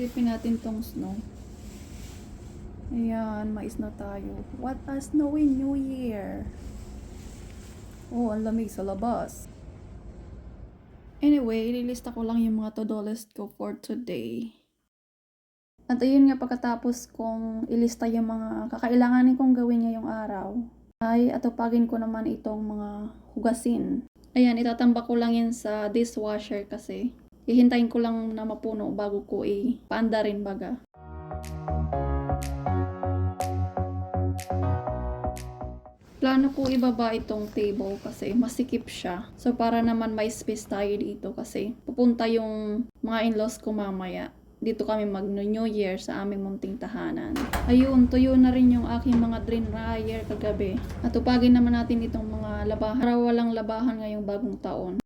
silipin natin tong snow. Ayan, mais-snow tayo. What a snowy new year! Oh, ang lamig sa labas. Anyway, ililista ko lang yung mga to-do list ko for today. At ayun nga, pagkatapos kong ilista yung mga kakailanganin kong gawin ngayong araw, ay atupagin ko naman itong mga hugasin. Ayan, itatambak ko lang yan sa dishwasher kasi hihintayin ko lang na mapuno bago ko ipaanda rin baga. Plano ko ibaba itong table kasi masikip siya. So para naman may space tayo dito kasi pupunta yung mga in-laws ko mamaya. Dito kami mag-New Year sa aming munting tahanan. Ayun, tuyo na rin yung aking mga drain dryer kagabi. At tupagin naman natin itong mga labahan para walang labahan ngayong bagong taon.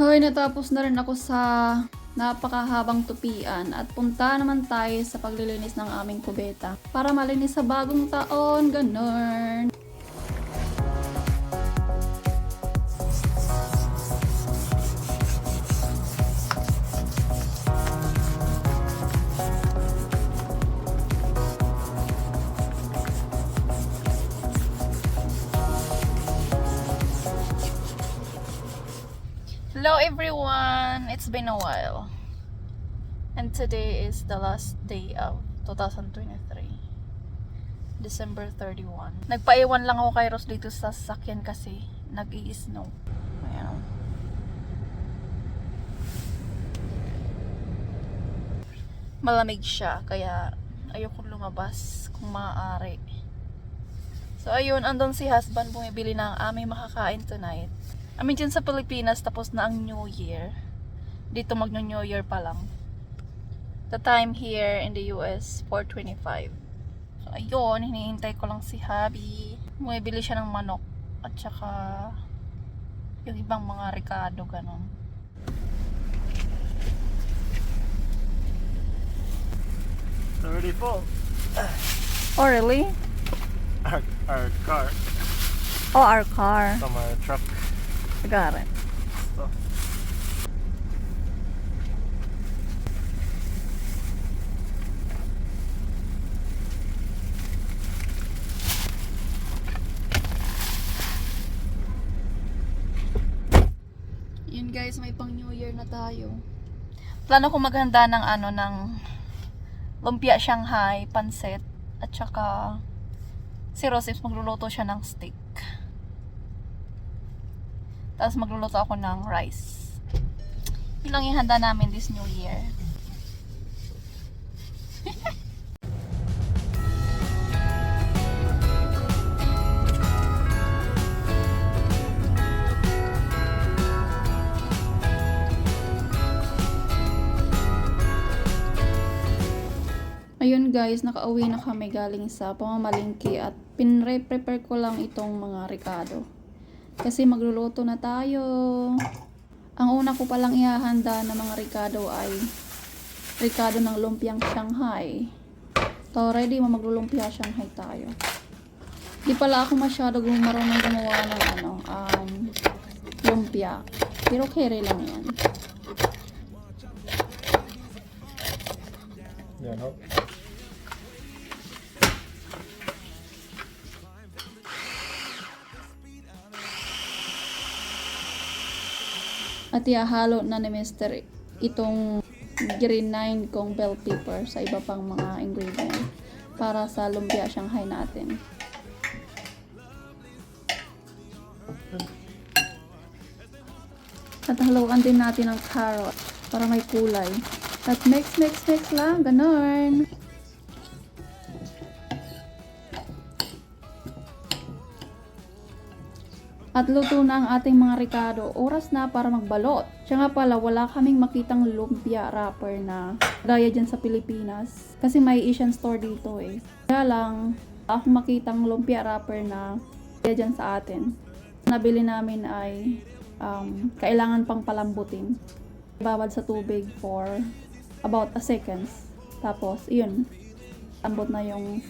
Hoy, natapos na rin ako sa napakahabang tupian at punta naman tayo sa paglilinis ng aming kubeta para malinis sa bagong taon, ganun. Hello everyone! It's been a while. And today is the last day of 2023. December 31. Nagpaiwan lang ako kay Ross dito sa sasakyan kasi nag-i-snow. Ayan. Malamig siya kaya ayoko lumabas kung maaari. So ayun, andun si husband bumibili ng aming makakain tonight. I mean, dyan sa Pilipinas, tapos na ang New Year. Dito mag-New Year pa lang. The time here in the US, 4:25. So, ayun, hinihintay ko lang si hubby. Bumibili siya ng manok. At saka, yung ibang mga ricado, ganun. It's already full. Oh, really? Our car. Oh, our car. From our truck. I got it. So. Yun guys, may pang New Year na tayo. Plano ko maghanda ng ng lumpia Shanghai, pansit, at saka si Rosif magluluto siya ng steak. Tapos magluluto ako ng rice. Yun lang ihanda namin this New Year. Ayun guys, nakauwi na kami galing sa pamamalingki at pinre-prepare ko lang itong mga ricado. Kasi magluluto na tayo. Ang una ko palang ihahanda na mga ricado ay ricado ng lumpiang Shanghai. So ready, maglulumpia Shanghai tayo. Di pala ako masyado marunong gumawa ng lumpia. Pero kere lang yan. Yeah, no. At ihahalo na ni Mr. itong green 9 kong bell pepper sa iba pang mga ingredient para sa lumpia Shanghai natin. At haluan din natin ang carrot para may kulay. At mix lang, ganon. At luto na ang ating mga ricado. Oras na para magbalot. Siya nga pala, wala kaming makitang lumpia wrapper na gaya dyan sa Pilipinas. Kasi may Asian store dito eh. Kaya lang, ako makitang lumpia wrapper na gaya dyan sa atin. Nabili namin ay kailangan pang palambutin. Ibabad sa tubig for about a seconds. Tapos, yun. Lambot na yung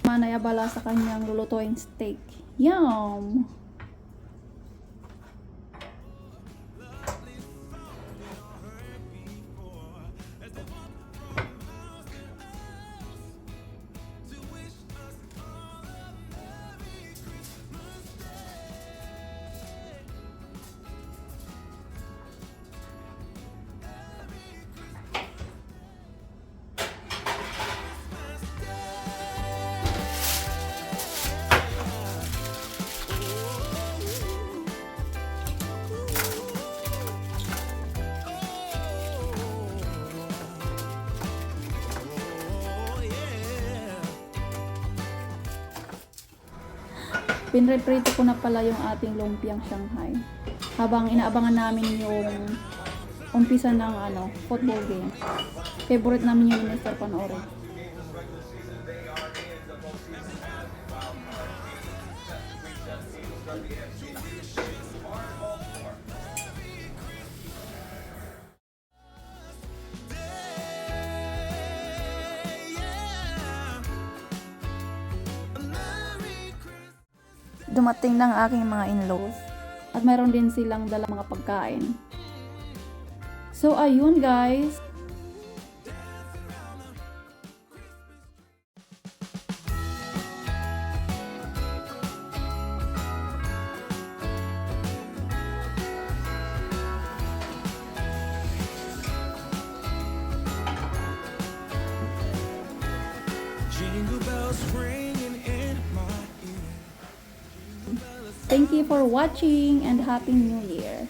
manay abala sa kanyang lulutuin steak. Yum! Pinreprito ko na pala yung ating lumpiang Shanghai. Habang inaabangan namin yung umpisa ng football game. Favorite namin yung ni Mr. panoorin. Dumating ng aking mga in-laws at mayroon din silang dala mga pagkain. So ayun guys. Jingle bells ringing in my ear. Thank you for watching and Happy New Year!